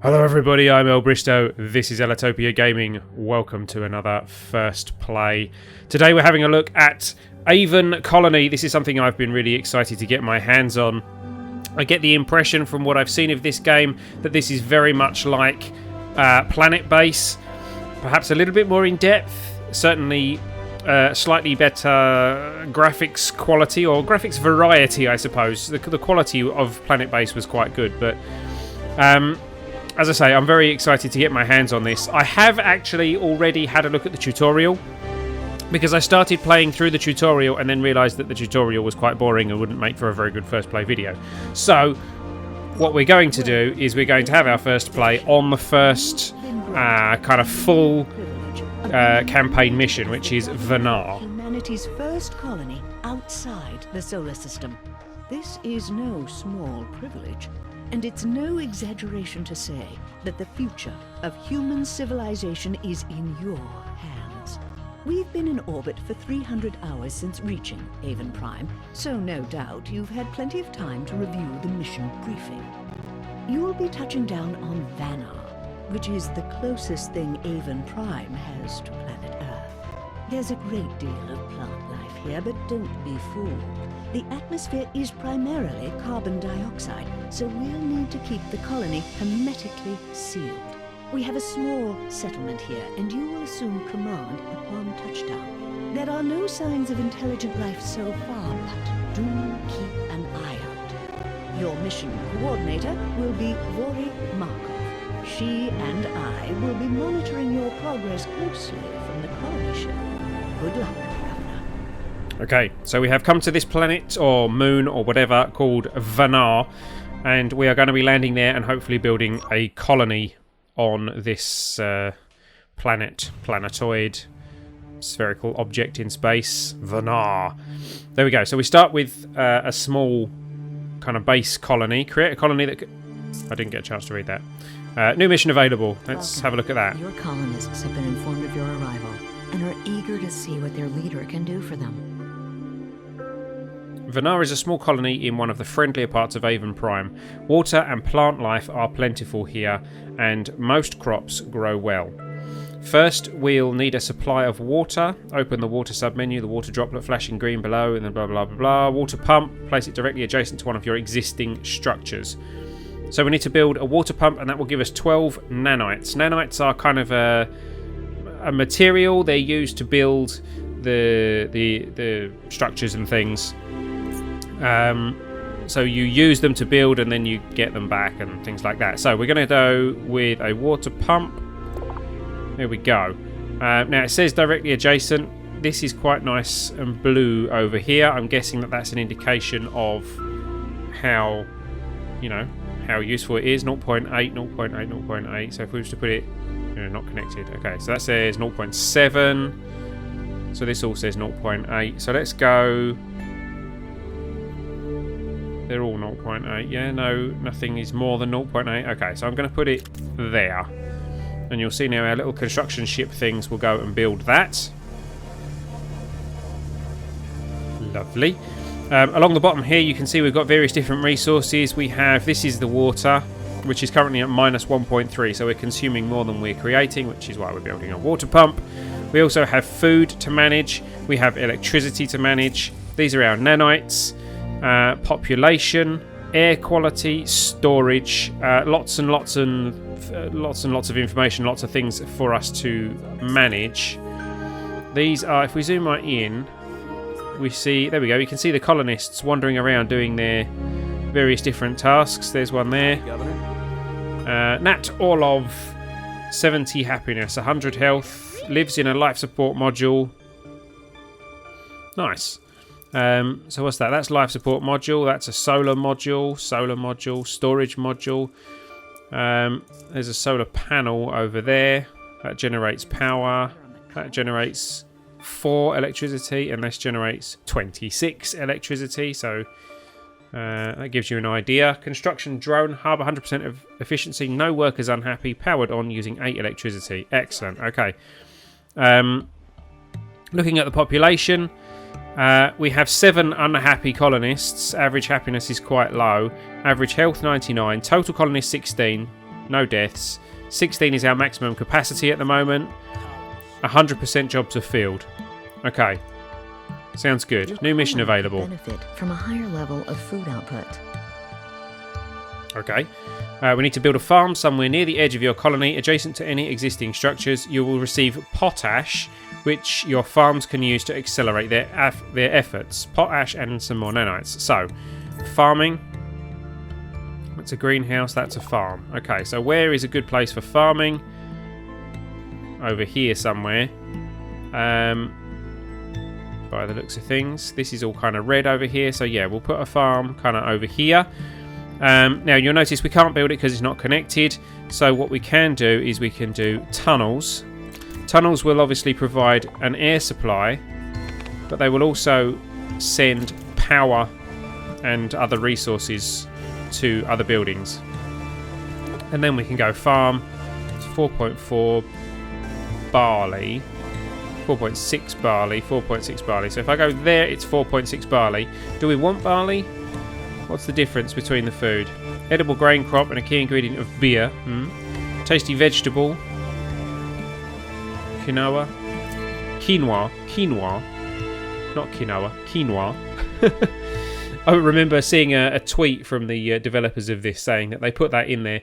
Hello everybody, I'm ellbristow, this is Ellitopia Gaming, welcome to another First Play. Today we're having a look at Aven Colony. This is something I've been really excited to get my hands on. I get the impression from what I've seen of this game that this is very much like Planet Base, perhaps a little bit more in depth, certainly slightly better graphics quality, or graphics variety I suppose. The quality of Planet Base was quite good, but as I say, I'm very excited to get my hands on this. I have actually already had a look at the tutorial, because I started playing through the tutorial and then realised that the tutorial was quite boring and wouldn't make for a very good first play video. So what we're going to do is we're going to have our first play on the first kind of full campaign mission, which is Vanar. Humanity's first colony outside the solar system. This is no small privilege. And it's no exaggeration to say that the future of human civilization is in your hands. We've been in orbit for 300 hours since reaching Aven Prime, so no doubt you've had plenty of time to review the mission briefing. You'll be touching down on Vanar, which is the closest thing Aven Prime has to planet Earth. There's a great deal of plant life here, but don't be fooled. The atmosphere is primarily carbon dioxide, so we'll need to keep the colony hermetically sealed. We have a small settlement here, and you will assume command upon touchdown. There are no signs of intelligent life so far, but do keep an eye out. Your mission coordinator will be Vori Markov. She and I will be monitoring your progress closely from the colony ship. Good luck. Okay, so we have come to this planet, or moon, or whatever, called Vanar, and we are going to be landing there and hopefully building a colony on this planetoid, spherical object in space, Vanar. There we go. So we start with a small kind of base colony. Create a colony that... I didn't get a chance to read that. New mission available. Let's have a look at that. Your colonists have been informed of your arrival and are eager to see what their leader can do for them. Vanar is a small colony in one of the friendlier parts of Aven Prime. Water and plant life are plentiful here, and most crops grow well. First, we'll need a supply of water. Open the water submenu, the water droplet flashing green below, and then blah blah blah blah. Water pump, place it directly adjacent to one of your existing structures. So we need to build a water pump, and that will give us 12 nanites. Nanites are kind of a material. They're used to build the structures and things. So you use them to build and then you get them back and things like that. So we're going to go with a water pump. There we go. Now it says directly adjacent. This is quite nice and blue over here. I'm guessing that that's an indication of how, how useful it is. 0.8, 0.8, 0.8. So if we were to put it, not connected. Okay, so that says 0.7. So this all says 0.8. So let's go... They're all 0.8. Yeah, no, nothing is more than 0.8. Okay, so I'm going to put it there. And you'll see now our little construction ship things will go and build that. Lovely. Along the bottom here, you can see we've got various different resources. We have, this is the water, which is currently at minus 1.3. So we're consuming more than we're creating, which is why we're building a water pump. We also have food to manage. We have electricity to manage. These are our nanites. Population, air quality, storage, lots and lots of information, lots of things for us to manage. These are, if we zoom right in, we see, there we go, you can see the colonists wandering around doing their various different tasks. There's one there. Nat Orlov, 70 happiness, 100 health, lives in a life support module. Nice. So what's that? That's life support module. That's a solar module, storage module. There's a solar panel over there. That generates power. That generates 4 electricity, and this generates 26 electricity. So that gives you an idea. Construction drone hub, 100% of efficiency. No workers unhappy. Powered on using 8 electricity. Excellent. Okay. Looking at the population. We have 7 unhappy colonists. Average happiness is quite low. Average health 99. Total colonists 16. No deaths. 16 is our maximum capacity at the moment. 100% jobs are filled. Okay. Sounds good. New mission available. Benefit from a higher level of food output. Okay. We need to build a farm somewhere near the edge of your colony, adjacent to any existing structures. You will receive potash, which your farms can use to accelerate their efforts. Potash and some more nanites. So, farming. That's a greenhouse. That's a farm. Okay, so where is a good place for farming? Over here somewhere. By the looks of things. This is all kind of red over here. So yeah, we'll put a farm kind of over here. Now you'll notice we can't build it because it's not connected. So what we can do is we can do tunnels. Tunnels will obviously provide an air supply, but they will also send power and other resources to other buildings. And then we can go farm. It's 4.4 barley. 4.6 barley, 4.6 barley. So if I go there, it's 4.6 barley. Do we want barley? What's the difference between the food? Edible grain crop and a key ingredient of beer. Tasty vegetable. Quinoa. Not quinoa. Quinoa. I remember seeing a tweet from the developers of this saying that they put that in there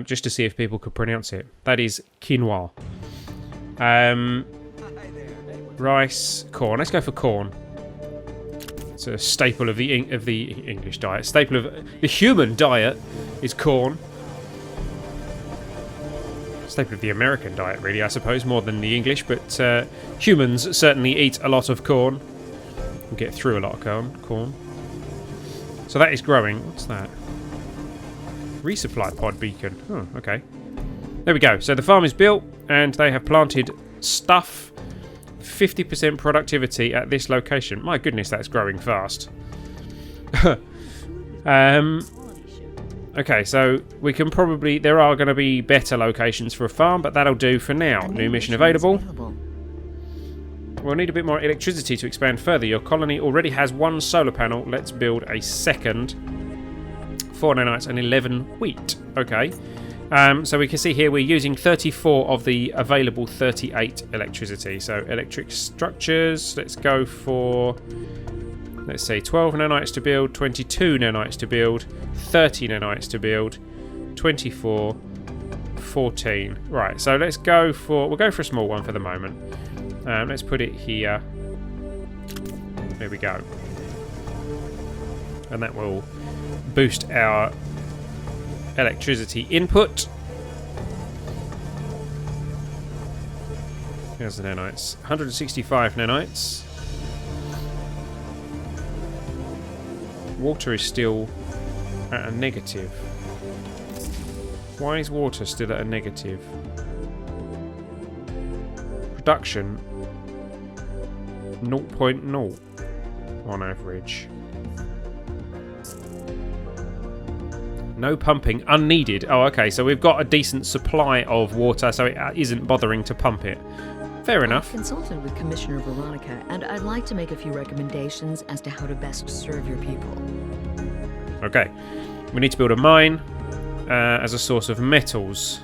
just to see if people could pronounce it. That is quinoa. Rice, corn. Let's go for corn. It's a staple of the English diet. Staple of the human diet is corn. Staple of the American diet, really, I suppose, more than the English. But humans certainly eat a lot of corn. We get through a lot of corn. So that is growing. What's that? Resupply pod beacon. Oh, okay. There we go. So the farm is built, and they have planted stuff. 50% productivity at this location. My goodness, that's growing fast. Okay, so we can probably... There are going to be better locations for a farm, but that'll do for now. New mission available. We'll need a bit more electricity to expand further. Your colony already has 1 solar panel. Let's build a second. 4 nanites and 11 wheat. Okay. So we can see here we're using 34 of the available 38 electricity. So electric structures, let's go for, let's say 12 nanites to build, 22 nanites to build, 30 nanites to build, 24, 14. Right, so let's go for, we'll go for a small one for the moment. Let's put it here. There we go. And that will boost our electricity input. Here's the nanites. 165 nanites. Water is still at a negative. Why is water still at a negative? Production 0.0 on average. No pumping, unneeded. Oh, okay, so we've got a decent supply of water, so it isn't bothering to pump it. Fair enough. I've consulted with Commissioner Veronica, and I'd like to make a few recommendations as to how to best serve your people. Okay, we need to build a mine as a source of metals.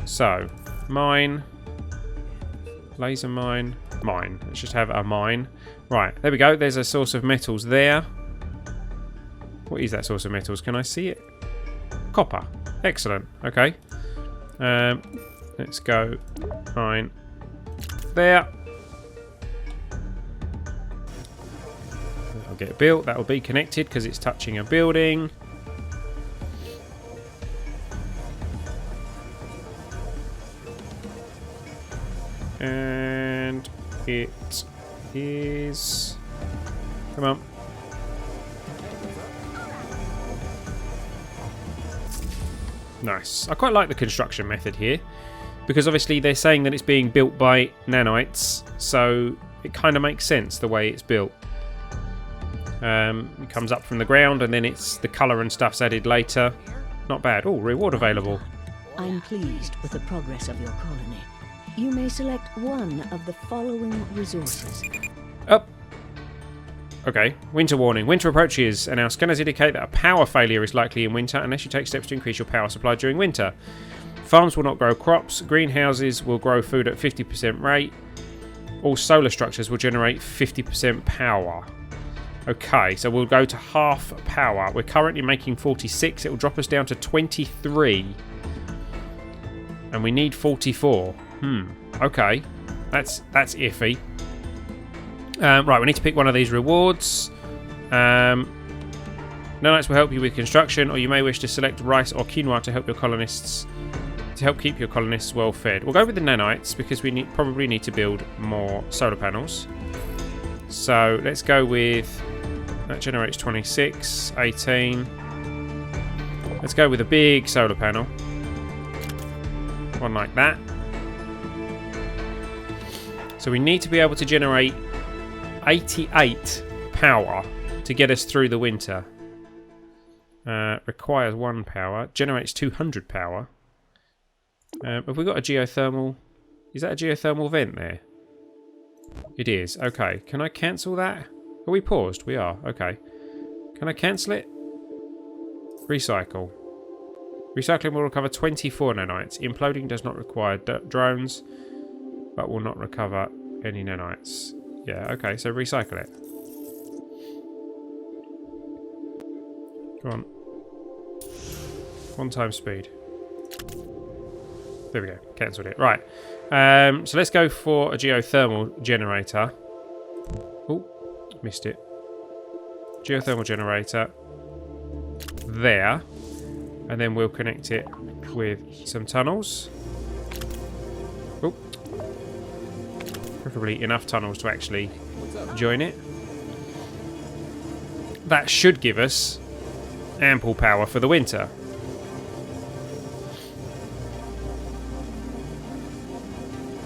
So, mine, laser mine, mine. Let's just have a mine. Right, there we go. There's a source of metals there. What is that source of metals? Can I see it? Copper. Excellent. Okay. Let's go. Fine. There. That'll get built. That'll be connected because it's touching a building. And it is... Come on. Nice. I quite like the construction method here because obviously they're saying that it's being built by nanites, so it kind of makes sense the way it's built. It comes up from the ground and then it's the colour and stuff's added later. Not bad. Oh, reward available. I'm pleased with the progress of your colony. You may select one of the following resources. Oh. Okay, winter warning. Winter approaches, and our scanners indicate that a power failure is likely in winter unless you take steps to increase your power supply during winter. Farms will not grow crops. Greenhouses will grow food at 50% rate. All solar structures will generate 50% power. Okay, so we'll go to half power. We're currently making 46. It will drop us down to 23. And we need 44. Okay. That's iffy. Right, we need to pick one of these rewards. Nanites will help you with construction, or you may wish to select rice or quinoa to help your colonists keep your colonists well fed. We'll go with the nanites because we probably need to build more solar panels. So let's go with that. Generates 26, 18. Let's go with a big solar panel. One like that. So we need to be able to generate 88 power to get us through the winter. Requires 1 power. Generates 200 power. Have we got a geothermal? Is that a geothermal vent there? It is. Okay. Can I cancel that? Are we paused? We are. Okay. Can I cancel it? Recycle. Recycling will recover 24 nanites. Imploding does not require drones, but will not recover any nanites. Yeah, okay, so recycle it. Go on. 1 time speed. There we go, cancelled it. Right, so let's go for a geothermal generator. Oh, missed it. Geothermal generator. There. And then we'll connect it with some tunnels. Oh. Preferably enough tunnels to actually join it. That should give us ample power for the winter.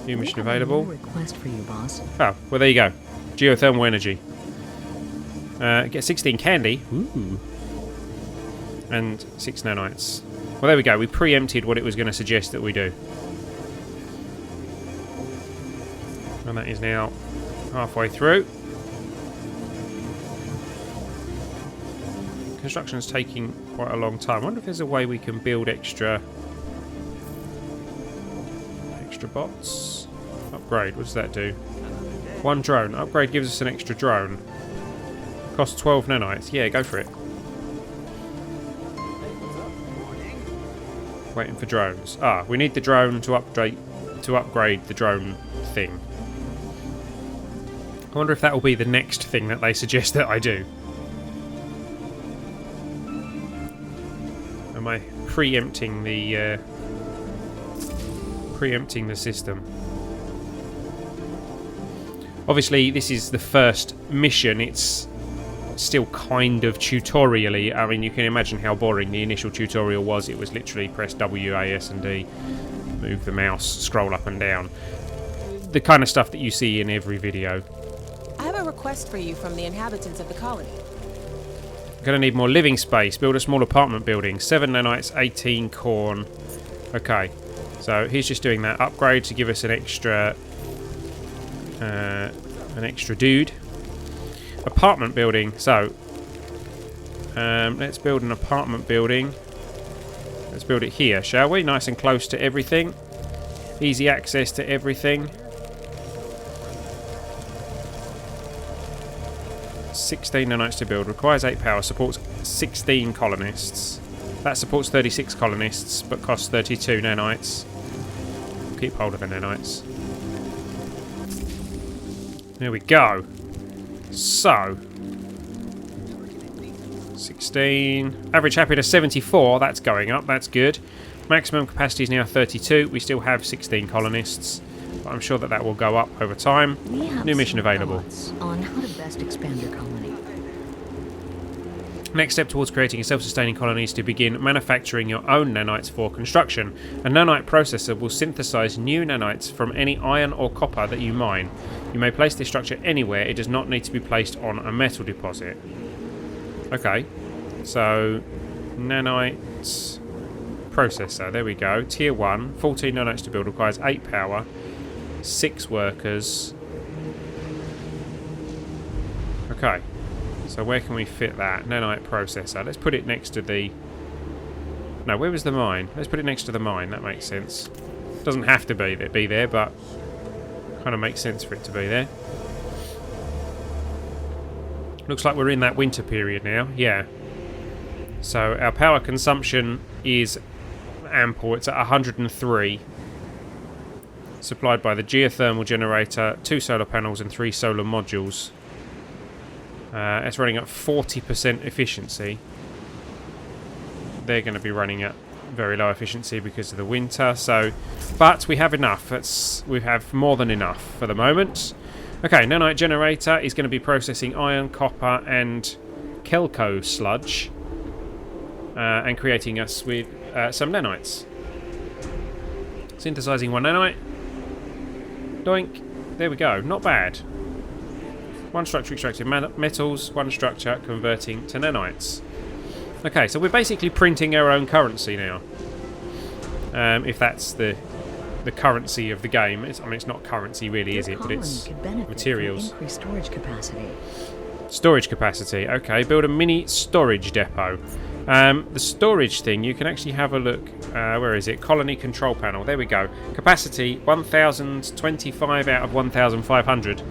New mission available. Request for you, boss. Oh, well there you go. Geothermal energy. Get 16 candy. Ooh. And 6 nanites. Well, there we go. We preempted what it was going to suggest that we do. And that is now halfway through. Construction's taking quite a long time. I wonder if there's a way we can build extra bots. Upgrade. What does that do? 1 drone. Upgrade gives us an extra drone. Costs 12 nanites. Yeah, go for it. Waiting for drones. Ah, we need the drone to upgrade the drone thing. I wonder if that will be the next thing that they suggest that I do. Am I preempting the system? Obviously, this is the first mission. It's still kind of tutorial-y. I mean, you can imagine how boring the initial tutorial was. It was literally press W, A, S and D, move the mouse, scroll up and down. The kind of stuff that you see in every video. I have a request for you from the inhabitants of the colony. Gonna need more living space. Build a small apartment building. 7 nanites, 18 corn. Okay, so he's just doing that upgrade to give us an extra dude. Apartment building. So let's build an apartment building. Let's build it here, shall we? Nice and close to everything. Easy access to everything. 16 nanites to build. Requires 8 power. Supports 16 colonists. That supports 36 colonists, but costs 32 nanites. Keep hold of the nanites. There we go. So 16. Average happiness 74. That's going up. That's good. Maximum capacity is now 32. We still have 16 colonists, but I'm sure that that will go up over time. New mission available. On how to best expand your colony. Next step towards creating a self-sustaining colony is to begin manufacturing your own nanites for construction. A nanite processor will synthesize new nanites from any iron or copper that you mine. You may place this structure anywhere. It does not need to be placed on a metal deposit. Okay, so nanite processor. There we go. Tier 1. 14 nanites to build. Requires 8 power. 6 workers. Okay. So where can we fit that? Nanite processor. Let's put it next to the... No, where was the mine? Let's put it next to the mine. That makes sense. Doesn't have to be there, but kind of makes sense for it to be there. Looks like we're in that winter period now. Yeah. So our power consumption is ample. It's at 103. Supplied by the geothermal generator, 2 solar panels and 3 solar modules. It's running at 40% efficiency. They're going to be running at very low efficiency because of the winter. So, but we have enough. We have more than enough for the moment. Okay, nanite generator is going to be processing iron, copper, and kelco sludge, and creating us with some nanites. Synthesizing 1 nanite. Doink. There we go. Not bad. 1 structure extracting metals, 1 structure converting to nanites. Okay, so we're basically printing our own currency now. If that's the currency of the game. I mean, it's not currency really, is it? But it's materials. Increased storage capacity. Storage capacity. Okay, build a mini storage depot. The storage thing, you can actually have a look. Where is it? Colony control panel. There we go. Capacity 1,025 out of 1,500.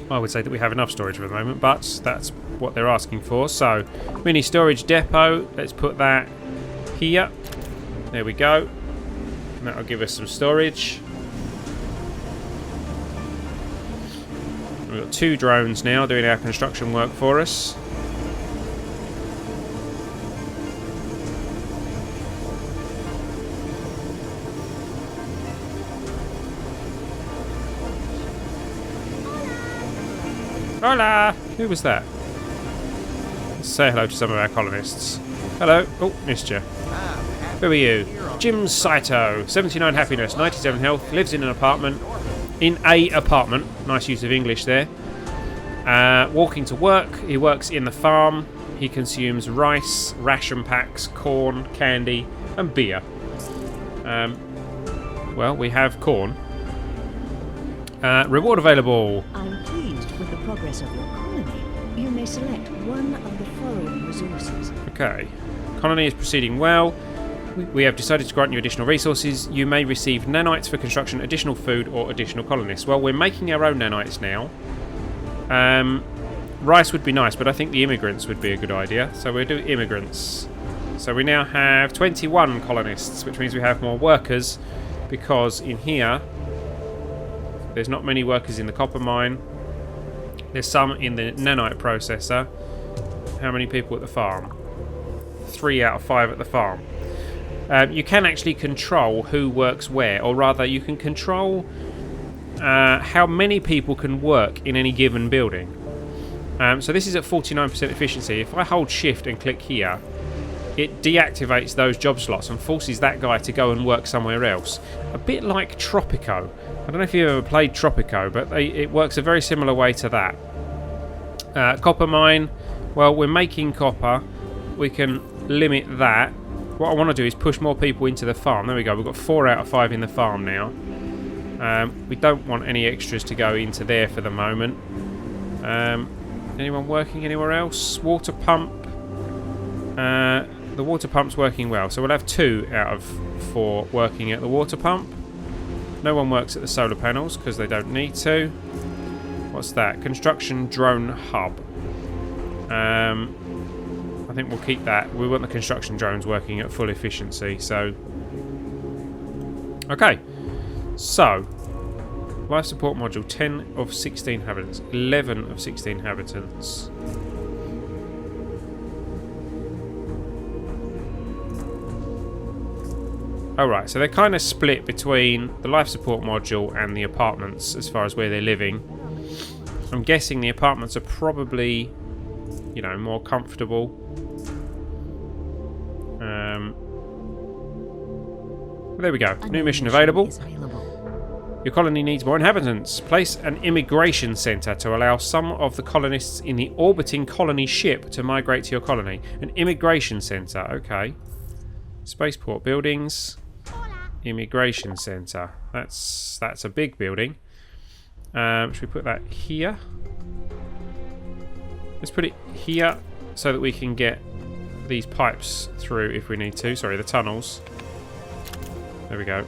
I would say that we have enough storage for the moment, but that's what they're asking for. So, mini storage depot. Let's put that here. There we go. And that'll give us some storage. We've got 2 drones now doing our construction work for us. Hola! Who was that? Let's say hello to some of our colonists. Hello. Oh, missed you. Who are you? Jim Saito. 79 happiness, 97 health, lives in an apartment. In a apartment. Nice use of English there. Walking to work. He works in the farm. He consumes rice, ration packs, corn, candy, and beer. Well, we have corn. Reward available. I'm pleased with the progress of your colony. You may select one of the following resources. Okay. Colony is proceeding well. We have decided to grant you additional resources. You may receive nanites for construction, additional food, or additional colonists. Well, we're making our own nanites now. Rice would be nice, but I think the immigrants would be a good idea. So we'll do immigrants. So we now have 21 colonists, which means we have more workers, because in here there's not many workers in the copper mine. There's some in the nanite processor. How many people at the farm? 3 out of 5 at the farm. You can actually control who works where, or rather you can control how many people can work in any given building. So this is at 49% efficiency. If I hold shift and click here, it deactivates those job slots and forces that guy to go and work somewhere else. A bit like Tropico. I don't know if you've ever played Tropico, but it works a very similar way to that. Copper mine. Well, we're making copper. We can limit that. What I want to do is push more people into the farm. There we go. We've got 4 out of 5 in the farm now. We don't want any extras to go into there for the moment. Anyone working anywhere else? Water pump. The water pump's working well. So we'll have 2 out of 4 working at the water pump. No one works at the solar panels because they don't need to. What's that? Construction drone hub. I think we'll keep that. We want the construction drones working at full efficiency. So, okay. So, life support module: 10 of 16 inhabitants, 11 of 16 inhabitants. Alright, so they're kind of split between the life support module and the apartments as far as where they're living. I'm guessing the apartments are probably, you know, more comfortable. There we go. New mission available. Your colony needs more inhabitants. Place an immigration centre to allow some of the colonists in the orbiting colony ship to migrate to your colony. An immigration centre, okay. Spaceport buildings. Immigration centre. That's a big building. Should we put that here? Let's put it here so that we can get these pipes through if we need to. Sorry, the tunnels. There we go.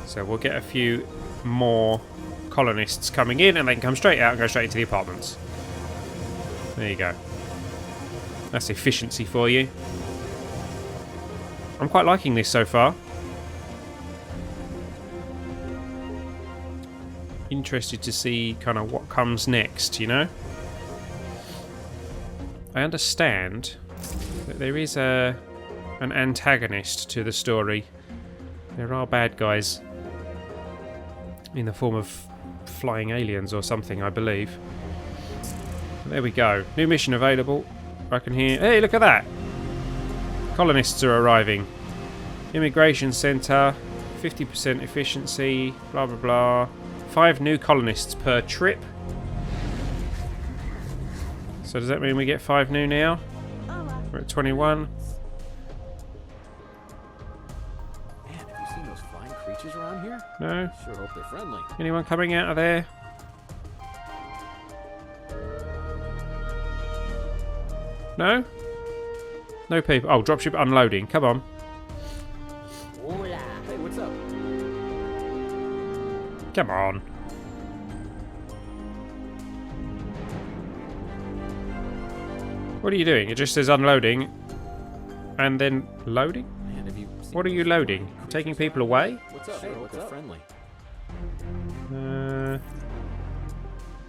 So we'll get a few more colonists coming in and they can come straight out and go straight into the apartments. There you go. That's efficiency for you. I'm quite liking this so far. Interested to see kind of what comes next, you know? I understand that there is an antagonist to the story. There are bad guys in the form of flying aliens or something, I believe. There we go. New mission available. I can hear... Hey, look at that! Colonists are arriving. Immigration centre. 50% efficiency. Blah, blah, blah. 5 new colonists per trip. So does that mean we get 5 new now? We're at 21. Man, have you seen those flying creatures around here? No? Sure hope they're friendly. Anyone coming out of there? No? No people. Oh, dropship unloading. Come on. Hola. Hey, what's up? Come on. What are you doing? It just says unloading. And then loading? Man, have you seen What are you those loading? flying Taking creatures? people away? What's up? Sure hope they're friendly.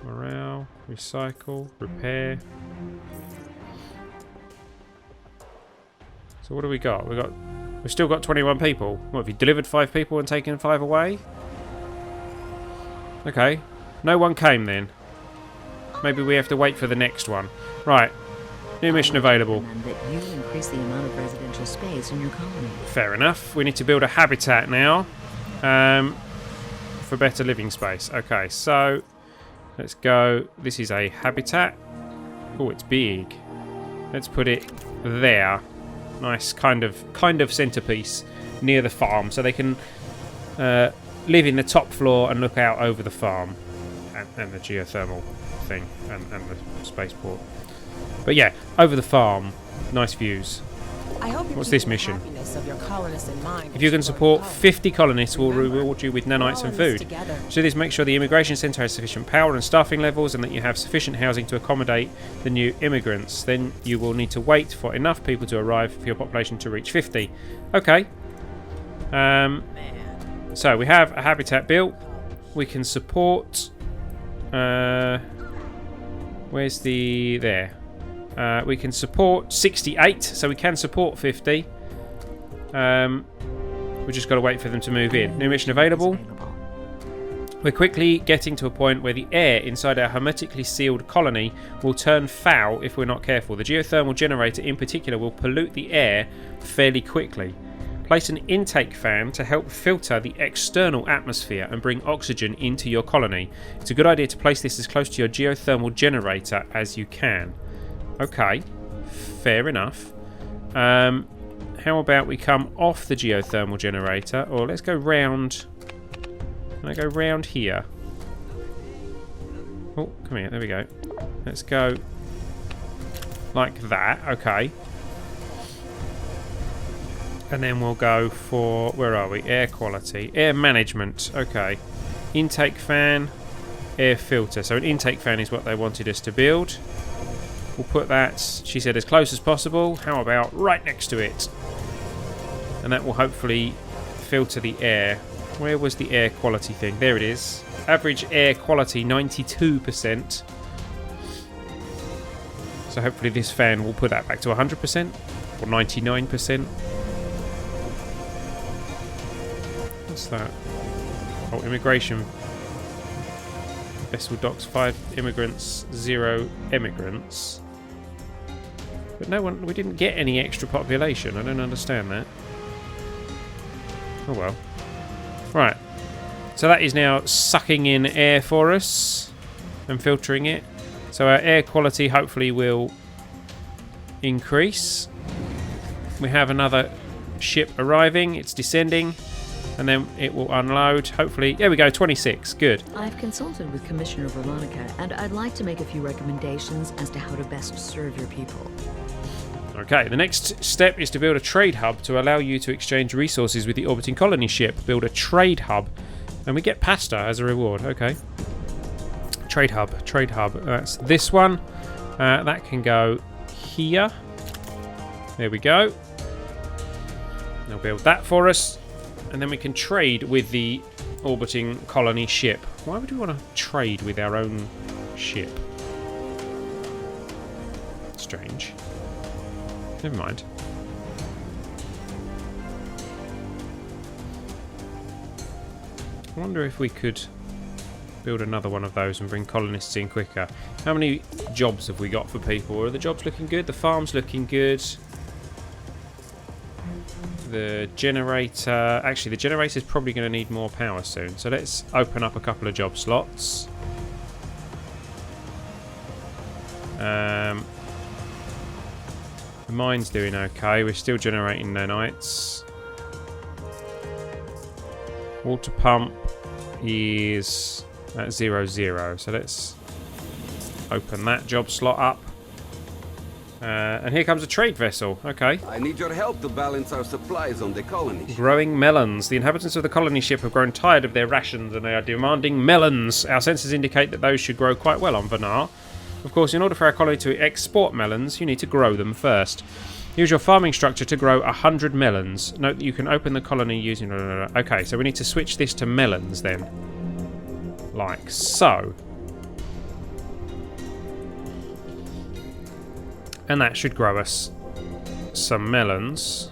Morale, recycle, repair. So what do we got? We've still got 21 people. What, have you delivered 5 people and taken 5 away? Okay. No one came then. Maybe we have to wait for the next one. Right. New mission available. And that you increase the amount of residential space in your colony. Fair enough. We need to build a habitat now. For better living space. Okay, so let's go. This is a habitat. Oh, it's big. Let's put it there. Nice kind of centerpiece near the farm, so they can live in the top floor and look out over the farm and the geothermal thing and the spaceport. But yeah, over the farm, nice views. I hope you're What's this keeping the mission? happiness of your colonists in mind If you can as support explore 50 colonists, we'll Remember, reward you with nanites and colonists food. together. So this makes sure the immigration centre has sufficient power and staffing levels and that you have sufficient housing to accommodate the new immigrants. Then you will need to wait for enough people to arrive for your population to reach 50. Okay. So we have a habitat built. We can support... where's the... There. We can support 68, so we can support 50. We just got to wait for them to move in. New mission available. We're quickly getting to a point where the air inside our hermetically sealed colony will turn foul if we're not careful. The geothermal generator in particular will pollute the air fairly quickly. Place an intake fan to help filter the external atmosphere and bring oxygen into your colony. It's a good idea to place this as close to your geothermal generator as you can. Okay, fair enough. How about we come off the geothermal generator, or let's go round. Can I go round here? Oh, come here. There we go. Let's go like that. Okay. And then we'll go for, where are we? Air quality, air management. Okay. Intake fan, air filter. So an intake fan is what they wanted us to build. We'll put that, she said, as close as possible. How about right next to it? And that will hopefully filter the air. Where was the air quality thing? There it is. Average air quality 92%. So hopefully this fan will put that back to 100% or 99%. What's that? Oh, immigration. Vessel docks 5 immigrants, 0 emigrants. But no one, we didn't get any extra population. I don't understand that. Oh well. Right. So that is now sucking in air for us and filtering it. So our air quality hopefully will increase. We have another ship arriving. It's descending. And then it will unload. Hopefully, there we go, 26. Good. I've consulted with Commissioner Veronica, and I'd like to make a few recommendations as to how to best serve your people. Okay, the next step is to build a trade hub to allow you to exchange resources with the orbiting colony ship. Build a trade hub, and we get pasta as a reward. Okay. Trade hub. That's this one. That can go here. There we go. They'll build that for us. And then we can trade with the orbiting colony ship. Why would we want to trade with our own ship? Strange. Never mind. I wonder if we could build another one of those and bring colonists in quicker. How many jobs have we got for people? Are the jobs looking good? The farm's looking good. The generator... Actually, the generator's probably going to need more power soon. So let's open up a couple of job slots. The mine's doing okay. We're still generating nanites. Water pump is at 0, so let's open that job slot up. And here comes a trade vessel. Okay. I need your help to balance our supplies on the colony. Growing melons. The inhabitants of the colony ship have grown tired of their rations and they are demanding melons. Our sensors indicate that those should grow quite well on Vanar. Of course, in order for our colony to export melons, you need to grow them first. Use your farming structure to grow 100 melons. Note that you can open the colony using... Okay, so we need to switch this to melons then. Like so. And that should grow us some melons.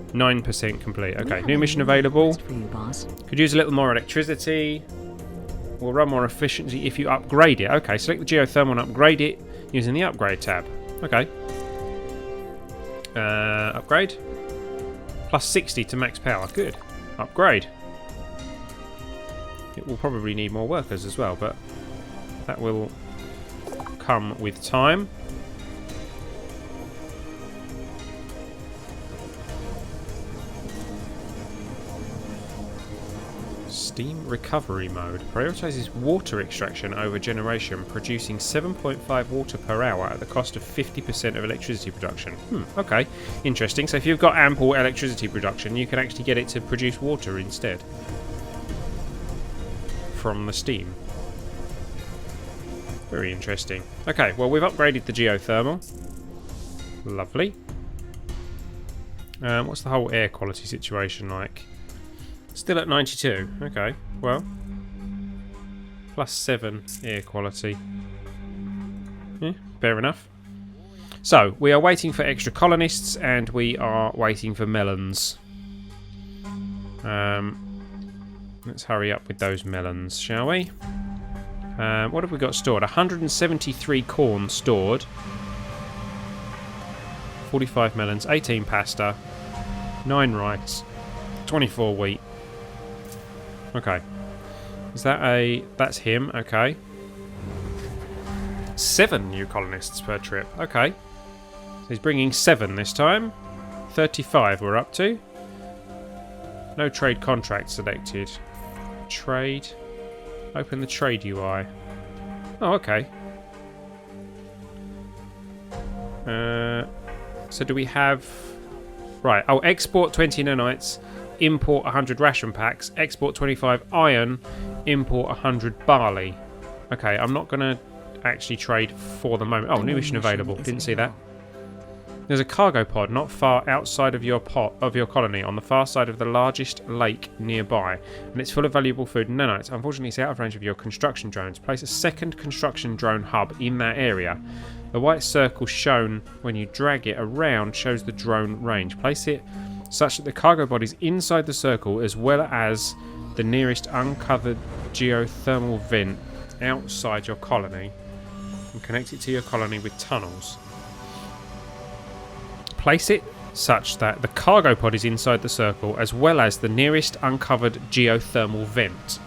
9% complete. Okay, new mission available. For you, boss. Could use a little more electricity. Will run more efficiently if you upgrade it. Okay, select the geothermal and upgrade it using the upgrade tab. Okay. Upgrade. Plus 60 to max power. Good. Upgrade. It will probably need more workers as well, but that will come with time. Steam recovery mode prioritizes water extraction over generation, producing 7.5 water per hour at the cost of 50% of electricity production. Okay, interesting. So if you've got ample electricity production, you can actually get it to produce water instead from the steam. Very interesting. Okay, well, we've upgraded the geothermal. Lovely. What's the whole air quality situation like? Still at 92. Okay, well. Plus 7 air quality. Yeah, fair enough. So, we are waiting for extra colonists and we are waiting for melons. Let's hurry up with those melons, shall we? What have we got stored? 173 corn stored. 45 melons, 18 pasta, 9 rice, 24 wheat. Okay. Is that a... That's him, okay. 7 new colonists per trip, okay. So he's bringing 7 this time. 35 we're up to. No trade contract selected. Trade. Open the trade UI. Oh, okay. So do we have... Right, oh, export 20 nanites. Import 100 ration packs, export 25 iron, import 100 barley. Okay, I'm not going to actually trade for the moment. Oh, new mission available. Didn't see that. There's a cargo pod not far outside of your colony on the far side of the largest lake nearby, and it's full of valuable food and nanites. Unfortunately, it's out of range of your construction drones. Place a second construction drone hub in that area. The white circle shown when you drag it around shows the drone range. Place it such that the cargo pod is inside the circle as well as the nearest uncovered geothermal vent outside your colony, and connect it to your colony with tunnels. Place it such that the cargo pod is inside the circle as well as the nearest uncovered geothermal vent.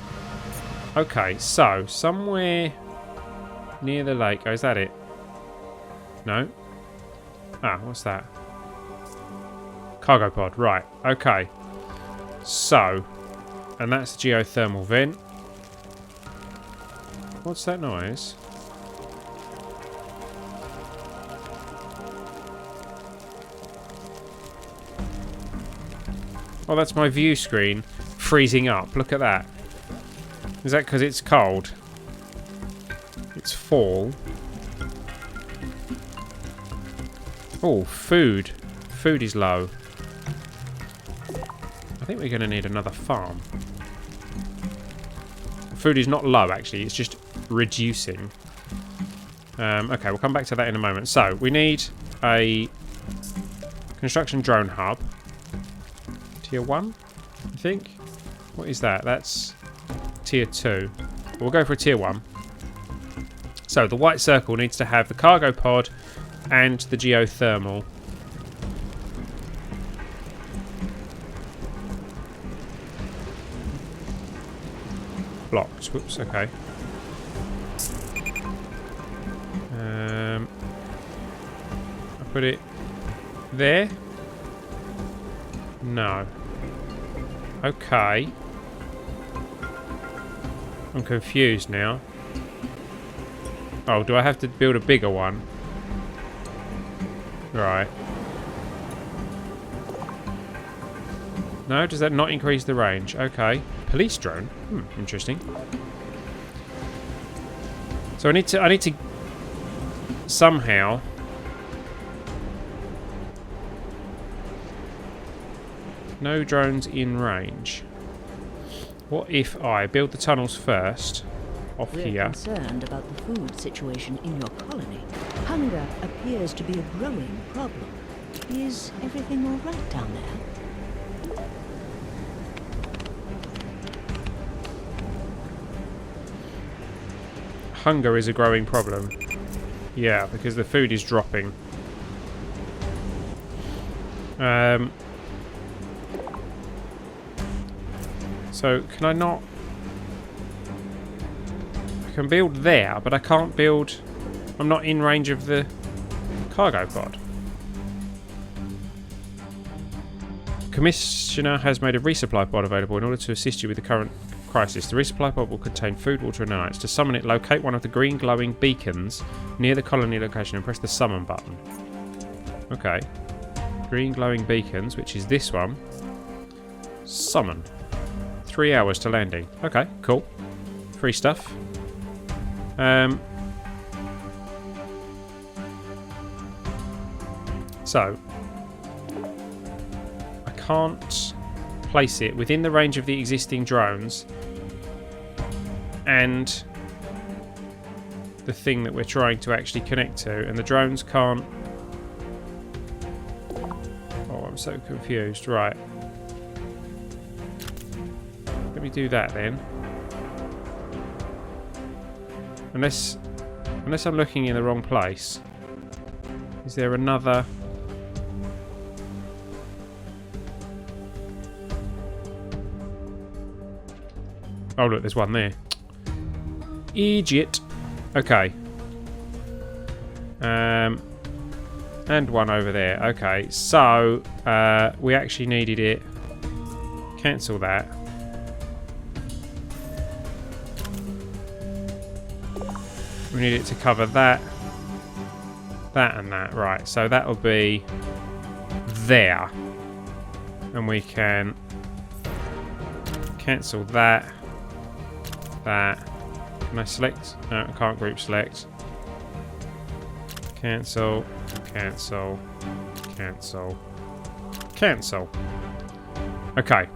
Okay, so somewhere near the lake. Oh, is that it? No? Ah, what's that? Cargo pod, right, okay. So, and that's the geothermal vent. What's that noise? Oh, that's my view screen freezing up. Look at that. Is that because it's cold? It's fall. Oh, food. Food is low. I think we're going to need another farm. Food is not low, actually. It's just reducing. Okay, we'll come back to that in a moment. So, we need a construction drone hub. Tier 1, I think. What is that? That's tier 2. We'll go for a tier 1. So, the white circle needs to have the cargo pod and the geothermal. Blocked. Whoops, okay. I'll put it there. No. Okay. I'm confused now. Oh, do I have to build a bigger one? Right. No, does that not increase the range? Okay. Police drone. Interesting. So I need to somehow no drones in range. What if I build the tunnels first off We're here? concerned about the food situation in your colony. Hunger appears to be a growing problem. Is everything all right down there? Hunger is a growing problem. Yeah, because the food is dropping. So, can I not... I can build there, but I can't build... I'm not in range of the cargo pod. Commissioner has made a resupply pod available in order to assist you with the current crisis. The resupply pod will contain food, water and nanites. To summon it, locate one of the green glowing beacons near the colony location and press the summon button. Okay. Green glowing beacons, which is this one. Summon. 3 hours to landing. Okay, cool. Free stuff. So, I can't place it within the range of the existing drones and the thing that we're trying to actually connect to, and the drones can't... Oh, I'm so confused. Right. Let me do that then. Unless I'm looking in the wrong place. Is there another... Oh look, there's one there. Idiot. Okay. And one over there. Okay, so we actually needed it. Cancel that. We need it to cover that, that and that. Right, so that'll be there. And we can cancel that. That. Can I select? No, I can't group select. Cancel. Cancel. Cancel. Cancel. Okay.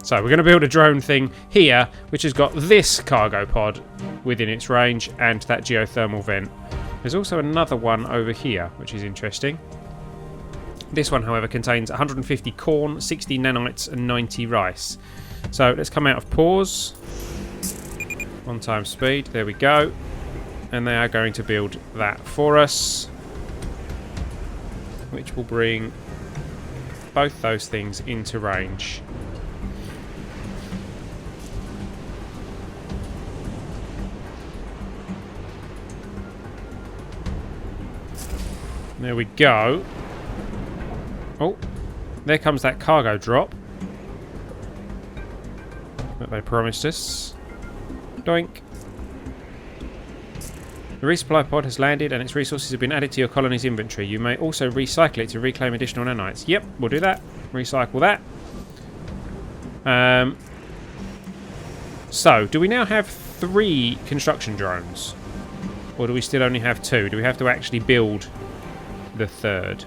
So we're going to build a drone thing here, which has got this cargo pod within its range and that geothermal vent. There's also another one over here, which is interesting. This one, however, contains 150 corn, 60 nanites, and 90 rice. So let's come out of pause. 1 times speed. There we go. And they are going to build that for us, which will bring both those things into range. There we go. Oh, there comes that cargo drop. that they promised us. Doink. The resupply pod has landed and its resources have been added to your colony's inventory. You may also recycle it to reclaim additional nanites. Yep, we'll do that. Recycle that. So, do we now have 3 construction drones? Or do we still only have 2? Do we have to actually build the 3rd?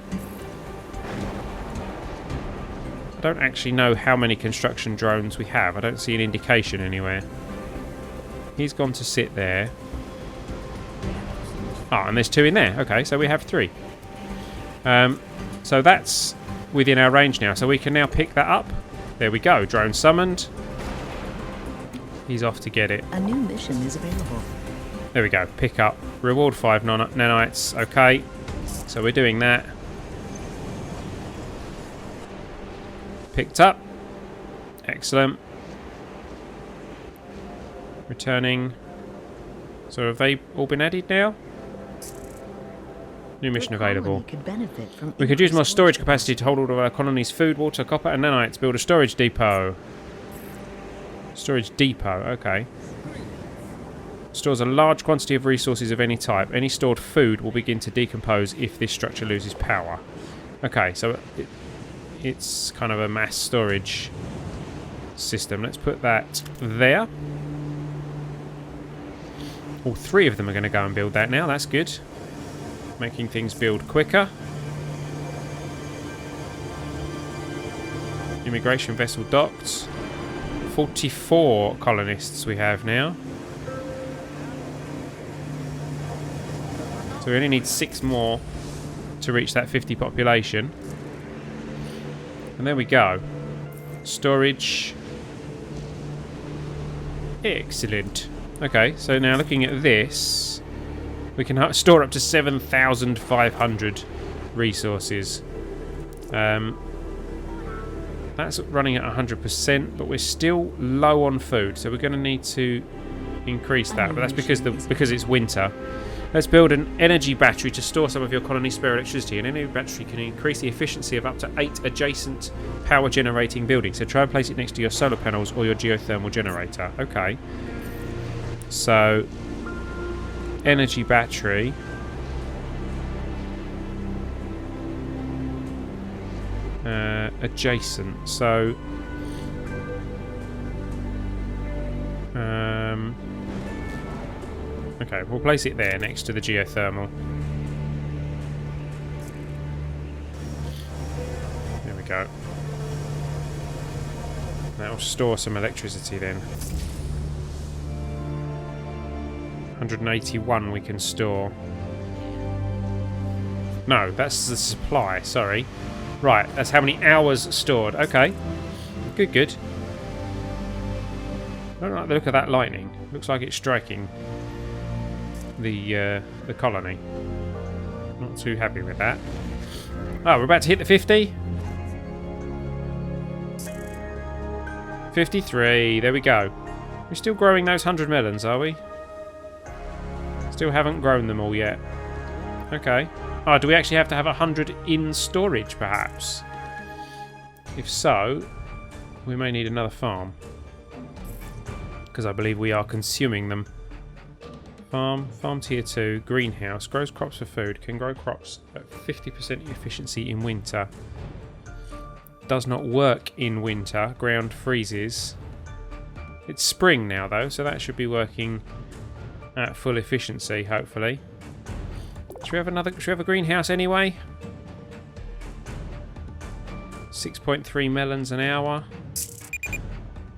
I don't actually know how many construction drones we have. I don't see an indication anywhere. He's gone to sit there. Ah, and there's 2 in there. Okay, so we have 3. So that's within our range now. So we can now pick that up. There we go. Drone summoned. He's off to get it. A new mission is available. There we go. Pick up. Reward 5 nanites. Okay. So we're doing that. Picked up. Excellent. Returning. So have they all been added now? New mission available. We could use more storage capacity to hold all of our colony's food, water, copper and nanites. Build a storage depot. Storage depot, okay. Stores a large quantity of resources of any type. Any stored food will begin to decompose if this structure loses power. Okay, so it's kind of a mass storage system. Let's put that there. All 3 of them are going to go and build that now. That's good. Making things build quicker. Immigration vessel docked. 44 colonists we have now. So we only need 6 more to reach that 50 population. And there we go. Storage. Excellent. Okay, so now looking at this, we can store up to 7,500 resources. That's running at 100%, but we're still low on food, so we're going to need to increase that. But that's because it's winter. Let's build an energy battery to store some of your colony's spare electricity. An energy battery can increase the efficiency of up to 8 adjacent power generating buildings. So try and place it next to your solar panels or your geothermal generator. Okay. So, energy battery. Adjacent. So, okay, we'll place it there next to the geothermal. There we go. That'll store some electricity then. 181 we can store. No, that's the supply, sorry. Right, that's how many hours stored. Okay. Good, good. I don't like the look of that lightning. Looks like it's striking the colony. Not too happy with that. Oh, we're about to hit the 50. 53. There we go. We're still growing those 100 melons, are we? Still haven't grown them all yet. Okay. Oh, do we actually have to have 100 in storage, perhaps? If so, we may need another farm. Because I believe we are consuming them. Farm tier 2, greenhouse, grows crops for food, can grow crops at 50% efficiency in winter. Does not work in winter, ground freezes. It's spring now though, so that should be working at full efficiency, hopefully. Should we have a greenhouse anyway? 6.3 melons an hour.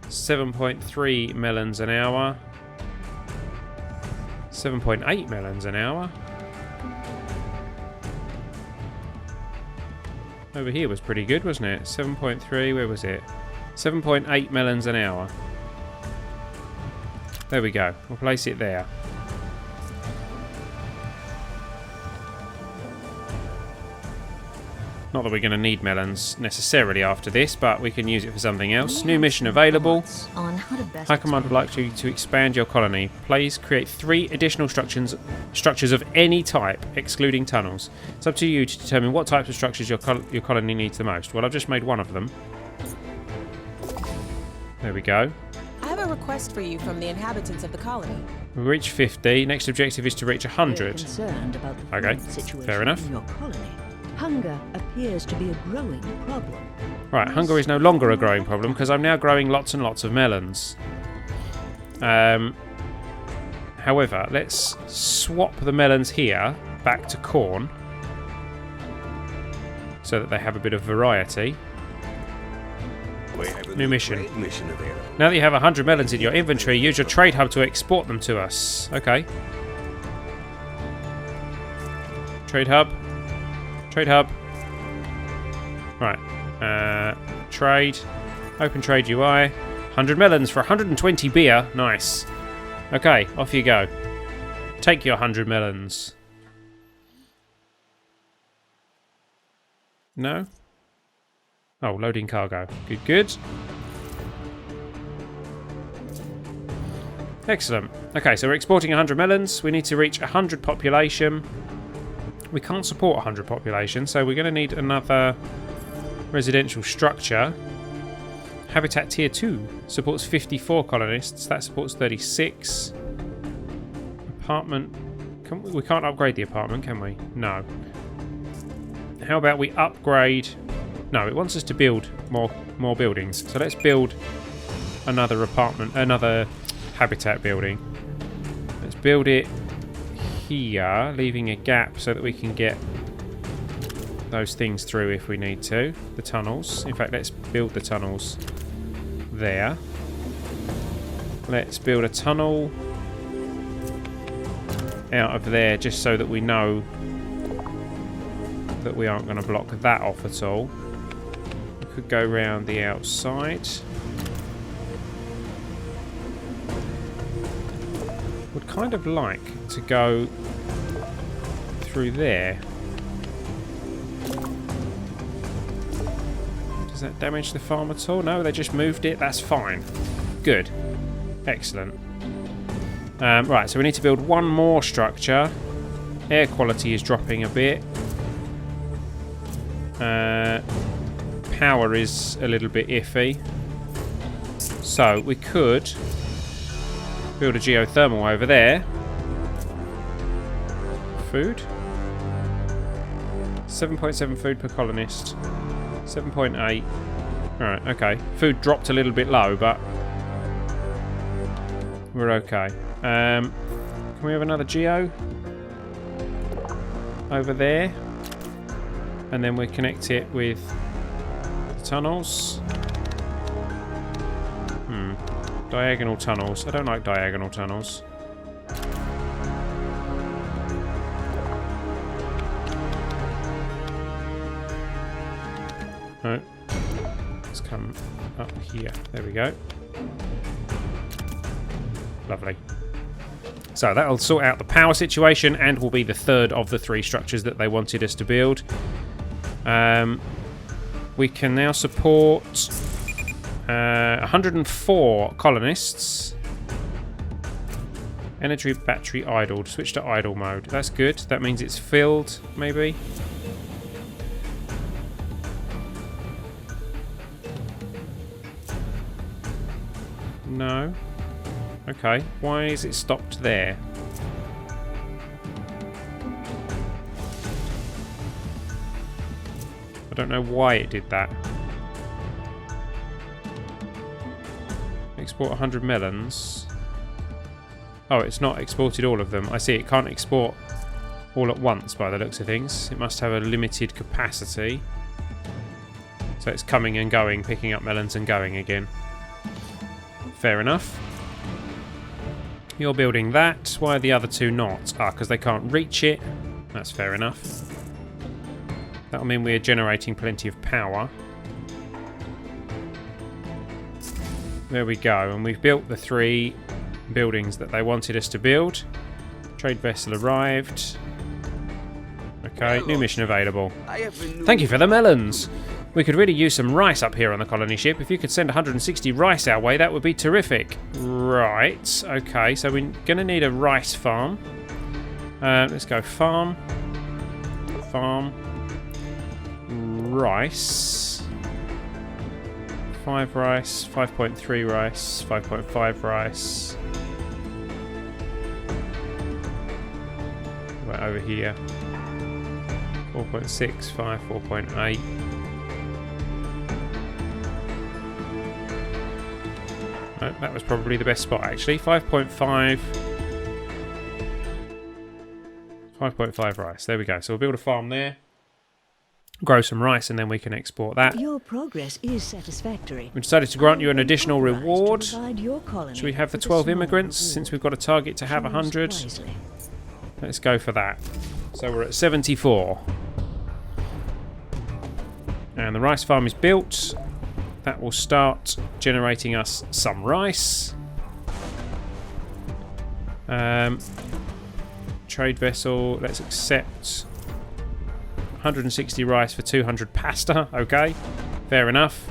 7.3 melons an hour. 7.8 melons an hour. Over here was pretty good, wasn't it? 7.3, where was it? 7.8 melons an hour. There we go. We'll place it there. Not that we're going to need melons necessarily after this, but we can use it for something else. New mission available. High Command would like you to expand your colony. Please create 3 additional structures of any type, excluding tunnels. It's up to you to determine what types of structures your colony needs the most. Well, I've just made one of them. There we go. I have request for you from the inhabitants of the colony. We reached 50. Next objective is to reach We're 100. concerned about the Okay, food situation fair enough. in your colony. Hunger appears to be a growing problem. Right, hunger is no longer a growing problem because I'm now growing lots and lots of melons. However, let's swap the melons here back to corn so that they have a bit of variety. We have a New mission. trade mission available. Now that you have 100 melons in your inventory, use your trade hub to export them to us. Okay. Trade hub. Trade hub. Right. Trade. Open trade UI. 100 melons for 120 beer. Nice. Okay, off you go. Take your 100 melons. No? Oh, loading cargo. Good, good. Excellent. Okay, so we're exporting 100 melons. We need to reach 100 population. We can't support 100 population, so we're going to need another residential structure. Habitat Tier 2 supports 54 colonists. That supports 36. Apartment. We can't upgrade the apartment, can we? No. How about we upgrade... No, it wants us to build more buildings. So let's build another apartment, another habitat building. Let's build it here, leaving a gap so that we can get those things through if we need to. The tunnels. In fact, let's build the tunnels there. Let's build a tunnel out of there just so that we know that we aren't going to block that off at all. We could go round the outside. Would kind of like to go through there. Does that damage the farm at all? No, they just moved it. That's fine. Good. Excellent. Right, so we need to build one more structure. Air quality is dropping a bit. Power is a little bit iffy. So we could build a geothermal over there. Food. 7.7 food per colonist. 7.8. Alright, okay. Food dropped a little bit low, but we're okay. Can we have another geo? Over there. And then we connect it with the tunnels. Diagonal tunnels. I don't like diagonal tunnels. No. Let's come up here. There we go. Lovely. So that'll sort out the power situation and will be the third of the 3 structures that they wanted us to build. We can now support 104 colonists. Energy battery idled. Switch to idle mode. That's good. That means it's filled, maybe. No. Okay. Why is it stopped there? I don't know why it did that. Export 100 melons. Oh, it's not exported all of them. I see, it can't export all at once by the looks of things. It must have a limited capacity. So it's coming and going, picking up melons and going again. Fair enough. You're building that. Why are the other 2 not? Ah, because they can't reach it. That's fair enough. That'll mean we're generating plenty of power. There we go, and we've built the 3 buildings that they wanted us to build. Trade vessel arrived. Okay, new mission available. Thank you for the melons. We could really use some rice up here on the colony ship. If you could send 160 rice our way, that would be terrific. Right, okay, so we're going to need a rice farm. Let's go farm. Farm. Rice. 5 rice, 5.3 rice, 5.5 rice. Right over here. 4.6, 5, 4.8. No, that was probably the best spot actually. 5.5. 5.5 rice. There we go. So we'll build a farm there. Grow some rice and then we can export that. Your progress is satisfactory. We decided to grant you an additional Authorized to reward. provide your colony Should we have the with a 12 small immigrants reward. since we've got a target to have Choose 100? wisely. Let's go for that. So we're at 74. And the rice farm is built. That will start generating us some rice. Trade vessel, let's accept 160 rice for 200 pasta. Okay, fair enough.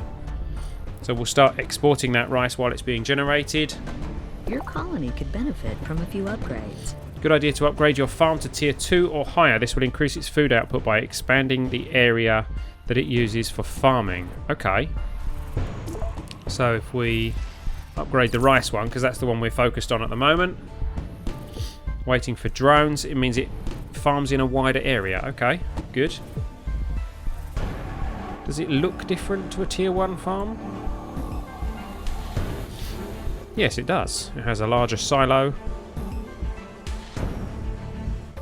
So we'll start exporting that rice while it's being generated. Your colony could benefit from a few upgrades. Good idea to upgrade your farm to tier 2 or higher. This will increase its food output by expanding the area that it uses for farming. Okay. So if we upgrade the rice one, because that's the one we're focused on at the moment. Waiting for drones, it means it farms in a wider area. Okay, good. Does it look different to a tier 1 farm? Yes, it does. It has a larger silo.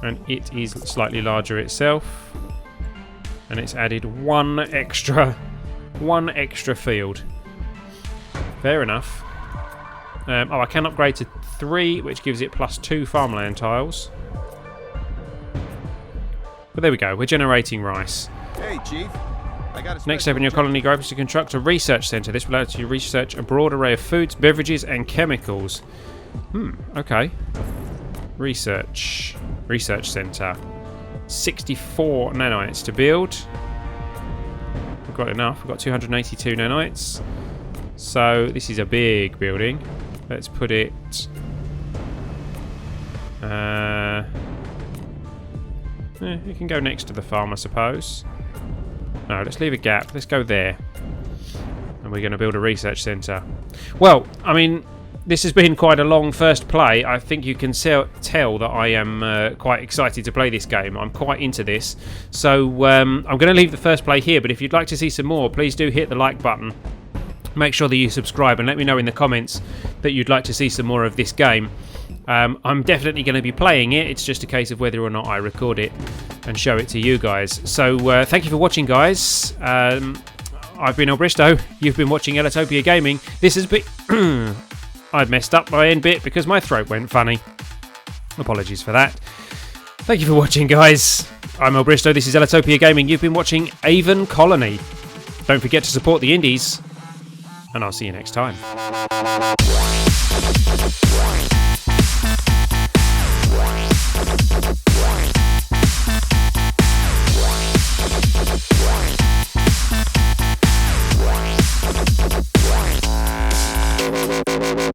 And it is slightly larger itself. And it's added one extra field. Fair enough. I can upgrade to 3, which gives it +2 farmland tiles. But there we go, we're generating rice. Hey, Chief. I got a Next step in your colony growth is to construct a research centre. This will allow you to research a broad array of foods, beverages and chemicals. Okay. Research centre. 64 nanites to build. We've got enough, we've got 282 nanites. So this is a big building. Let's put it... it can go next to the farm, I suppose. No, let's leave a gap. Let's go there. And we're going to build a research centre. Well, I mean, this has been quite a long first play. I think you can tell that I am quite excited to play this game. I'm quite into this. So I'm going to leave the first play here, but if you'd like to see some more, please do hit the like button. Make sure that you subscribe and let me know in the comments that you'd like to see some more of this game. I'm definitely going to be playing it. It's just a case of whether or not I record it and show it to you guys. So thank you for watching, guys. I've been ellbristow. You've been watching Ellitopia Gaming. This has been... I've messed up my end bit because my throat went funny. Apologies for that. Thank you for watching, guys. I'm ellbristow. This is Ellitopia Gaming. You've been watching Aven Colony. Don't forget to support the indies. And I'll see you next time.